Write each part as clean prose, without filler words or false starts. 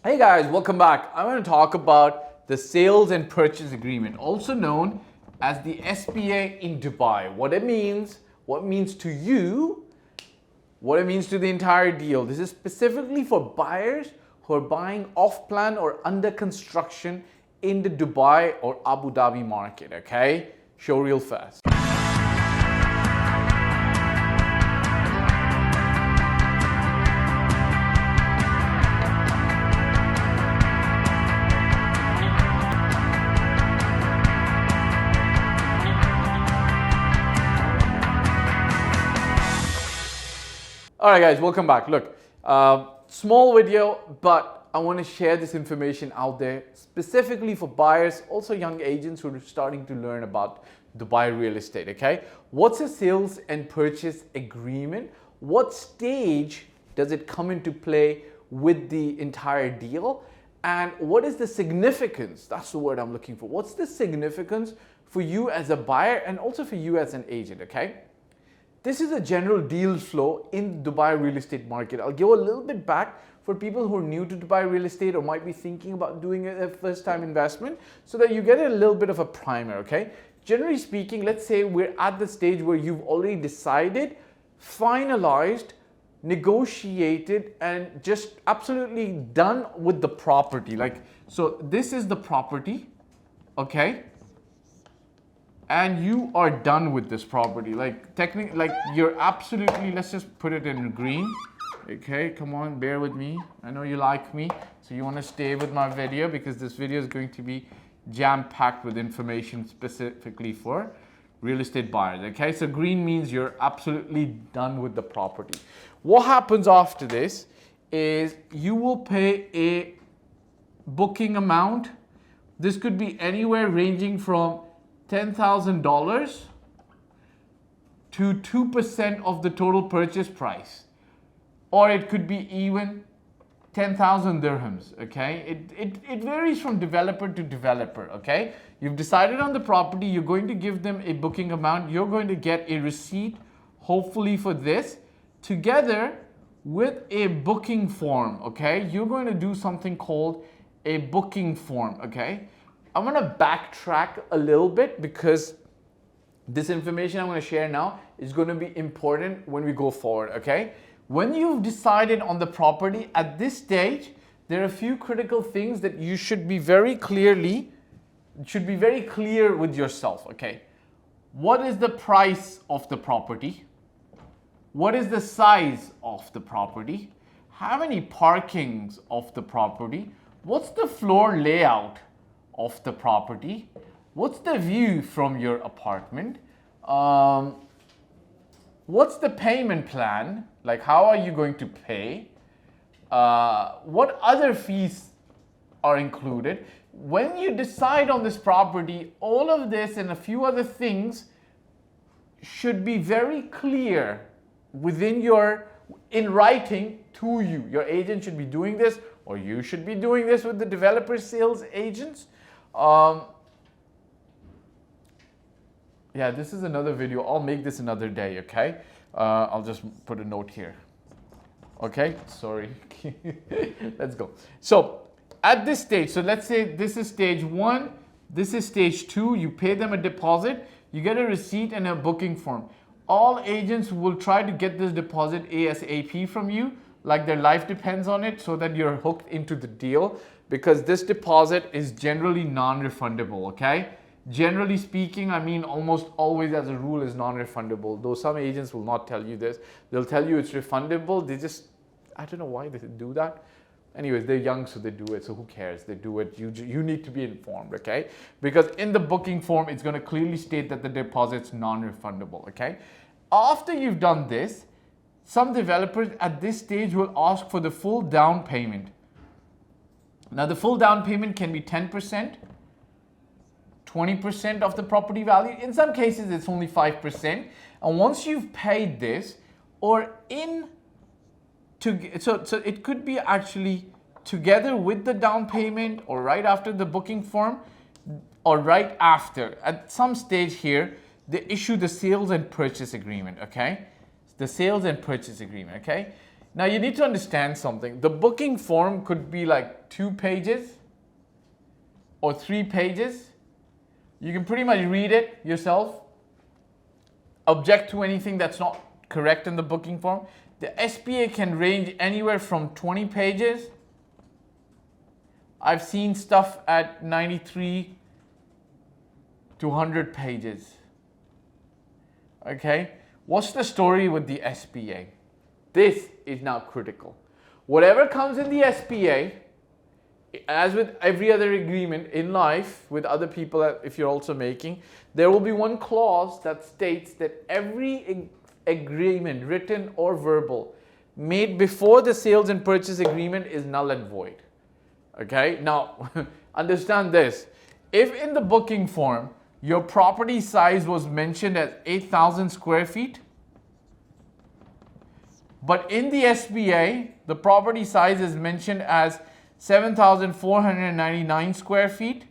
Hey guys, welcome back. I'm going to talk about the sales and purchase agreement, also known as the SPA in Dubai. What it means to you, what it means to the entire deal. This is specifically for buyers who are buying off plan or under construction in the Dubai or Abu Dhabi market, okay? Show real fast. All right, guys, welcome back. Look, small video, but I want to share this information out there specifically for buyers, also young agents who are starting to learn about Dubai real estate, okay? What's a sales and purchase agreement? What stage does it come into play with the entire deal? And what is the significance? That's the word I'm looking for. What's the significance for you as a buyer and also for you as an agent, okay? This is a general deal flow in Dubai real estate market. I'll go a little bit back for people who are new to Dubai real estate or might be thinking about doing a first time investment so that you get a little bit of a primer, okay? Generally speaking, let's say we're at the stage where you've already decided, finalized, negotiated, and just absolutely done with the property. So this is the property, okay? And you are done with this property. Technically, you're absolutely, let's just put it in green. Okay, come on, bear with me. I know you like me, so you want to stay with my video because this video is going to be jam-packed with information specifically for real estate buyers. Okay, so green means you're absolutely done with the property. What happens after this is you will pay a booking amount. This could be anywhere ranging from $10,000 to 2% of the total purchase price, or it could be even 10,000 dirhams, okay? It varies from developer to developer, okay? You've decided on the property, you're going to give them a booking amount, you're going to get a receipt, hopefully for this, together with a booking form, okay? You're going to do something called a booking form, okay? I'm going to backtrack a little bit because this information I'm going to share now is going to be important when we go forward, okay? When you've decided on the property at this stage, there are a few critical things that you should be very clear with yourself, okay? What is the price of the property? What is the size of the property? How many parkings of the property? What's the floor layout of the property? What's the view from your apartment? What's the payment plan? Like, how are you going to pay? What other fees are included? When you decide on this property, all of this and a few other things should be very clear in writing to you. Your agent should be doing this, or you should be doing this with the developer sales agents. Yeah, this is another video. I'll make this another day, okay? I'll just put a note here. Okay, sorry. Let's go. So at this stage, so let's say this is stage 1, this is stage 2, you pay them a deposit, you get a receipt and a booking form. All agents will try to get this deposit ASAP from you, like their life depends on it, so that you're hooked into the deal, because this deposit is generally non-refundable, okay? Generally speaking, I mean almost always as a rule is non-refundable, though some agents will not tell you this. They'll tell you it's refundable. I don't know why they do that. Anyways, they're young, so they do it, so who cares? They do it. You need to be informed, okay? Because in the booking form, it's going to clearly state that the deposit's non-refundable, okay? After you've done this, some developers at this stage will ask for the full down payment. Now, the full down payment can be 10%, 20% of the property value. In some cases, it's only 5%. And once you've paid this, so it could be actually together with the down payment or right after the booking form or right after. At some stage here, they issue the sales and purchase agreement, okay? The sales and purchase agreement, okay? Now you need to understand something. The booking form could be like 2 pages or 3 pages. You can pretty much read it yourself, object to anything that's not correct in the booking form. The SPA can range anywhere from 20 pages. I've seen stuff at 93 to 100 pages. Okay, what's the story with the SPA? This is now critical. Whatever comes in the SPA, as with every other agreement in life with other people, if you're also making, there will be one clause that states that every agreement, written or verbal, made before the sales and purchase agreement is null and void. Okay, now understand this. If in the booking form your property size was mentioned as 8,000 square feet, but in the SPA the property size is mentioned as 7,499 square feet,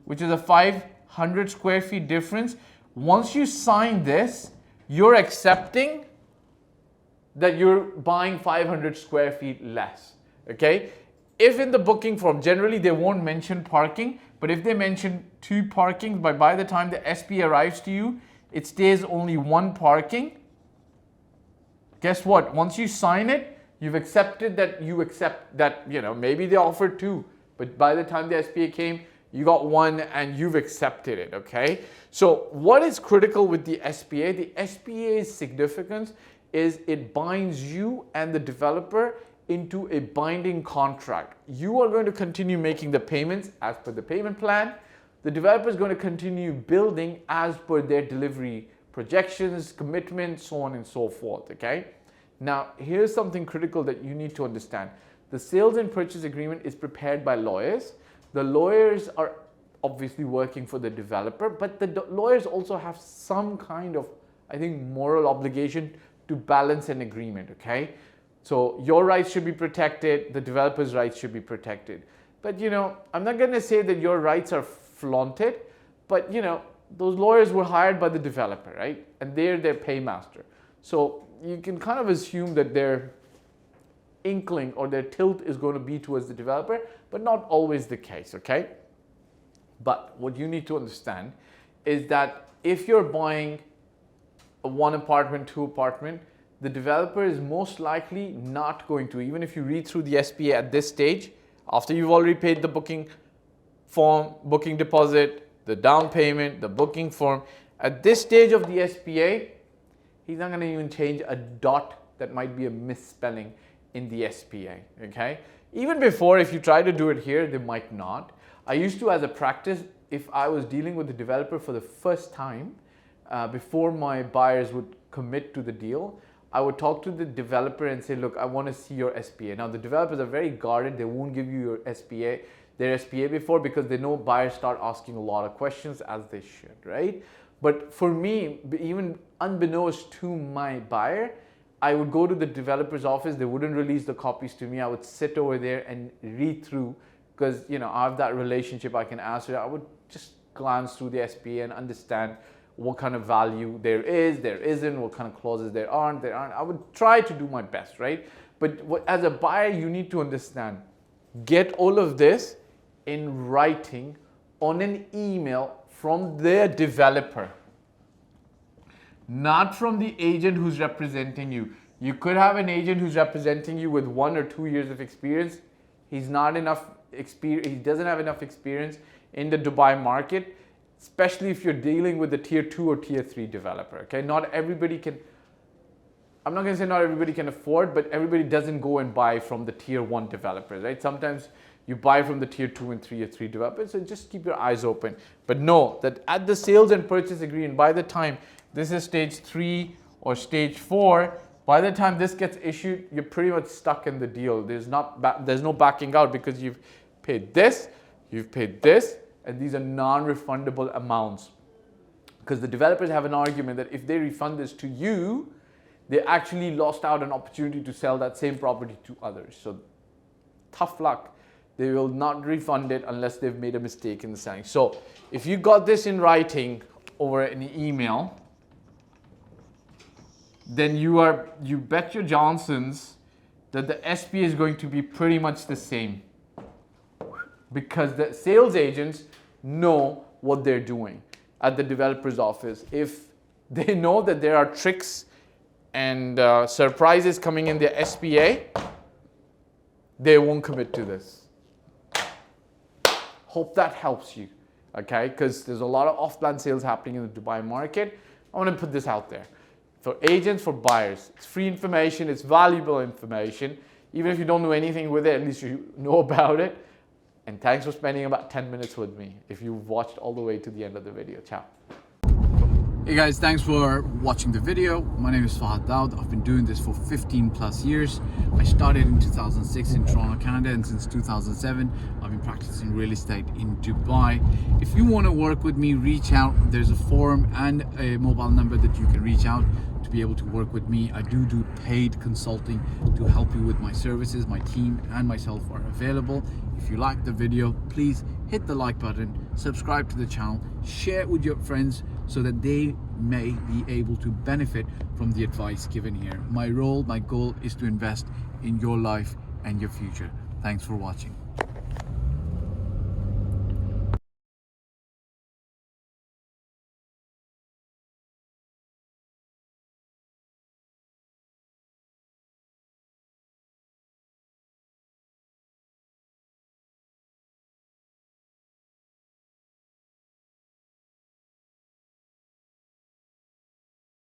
which is a 500 square feet difference. Once you sign this, you're accepting that you're buying 500 square feet less. Okay, if in the booking form, generally they won't mention parking, but if they mention 2 parkings, but by the time the SP arrives to you, it stays only 1 parking. Guess what? Once you sign it, you've accepted that maybe they offered 2, but by the time the SPA came, you got 1 and you've accepted it, okay? So what is critical with the SPA? The SPA's significance is it binds you and the developer into a binding contract. You are going to continue making the payments as per the payment plan. The developer is going to continue building as per their delivery projections, commitments, so on and so forth, okay? Now, here's something critical that you need to understand. The sales and purchase agreement is prepared by lawyers. The lawyers are obviously working for the developer, but the lawyers also have some kind of, I think, moral obligation to balance an agreement, okay? So your rights should be protected, the developer's rights should be protected. But I'm not gonna say that your rights are flaunted, but those lawyers were hired by the developer, right? And they're their paymaster. So you can kind of assume that their inkling or their tilt is going to be towards the developer, but not always the case, okay? But what you need to understand is that if you're buying a 1 apartment, 2 apartment, the developer is most likely not going to, even if you read through the SPA at this stage, after you've already paid the booking form, booking deposit, the down payment, the booking form, at this stage of the SPA, he's not going to even change a dot that might be a misspelling in the SPA, okay? Even before, if you try to do it here, they might not. I used to, as a practice, if I was dealing with the developer for the first time, before my buyers would commit to the deal, I would talk to the developer and say, look, I want to see your SPA. Now, the developers are very guarded. They won't give you their SPA before, because they know buyers start asking a lot of questions, as they should, right? But for me, even unbeknownst to my buyer, I would go to the developer's office. They wouldn't release the copies to me. I would sit over there and read through, because I have that relationship. I can answer. I would just glance through the SPA and understand what kind of value there is, there isn't, what kind of clauses there aren't. I would try to do my best, right? But as a buyer, you need to understand, get all of this in writing on an email from their developer, not from the agent who's representing you. You could have an agent who's representing you with 1 or 2 years of experience. He's not enough experience. He doesn't have enough experience in the Dubai market, especially if you're dealing with a tier 2 or tier 3 developer, okay? Not everybody can, I'm not gonna say not everybody can afford, but everybody doesn't go and buy from the tier 1 developers, right? Sometimes you buy from the tier 2 and tier 3 developers, so just keep your eyes open. But know that at the sales and purchase agreement, by the time this is stage 3 or stage 4, by the time this gets issued, you're pretty much stuck in the deal. There's no backing out, because you've paid this, and these are non-refundable amounts. Because the developers have an argument that if they refund this to you, they actually lost out an opportunity to sell that same property to others. So tough luck. They will not refund it unless they've made a mistake in the selling. So if you got this in writing over an email, then you bet your Johnsons that the SPA is going to be pretty much the same, because the sales agents know what they're doing at the developer's office. If they know that there are tricks and surprises coming in their SPA, they won't commit to this. Hope that helps you, okay? Because there's a lot of off-plan sales happening in the Dubai market. I want to put this out there. For agents, for buyers. It's free information, it's valuable information. Even if you don't know anything with it, at least you know about it. And thanks for spending about 10 minutes with me if you've watched all the way to the end of the video. Ciao. Hey guys, thanks for watching the video. My name is Fahd Dawood. I've been doing this for 15 plus years. I started in 2006 in Toronto, Canada, and since 2007 I've been practicing real estate in Dubai. If you want to work with me, reach out. There's a forum and a mobile number that you can reach out to be able to work with me. I do paid consulting to help you with my services. My team and myself are available. If you like the video, please hit the like button, subscribe to the channel, share it with your friends so that they may be able to benefit from the advice given here. My goal is to invest in your life and your future. Thanks for watching.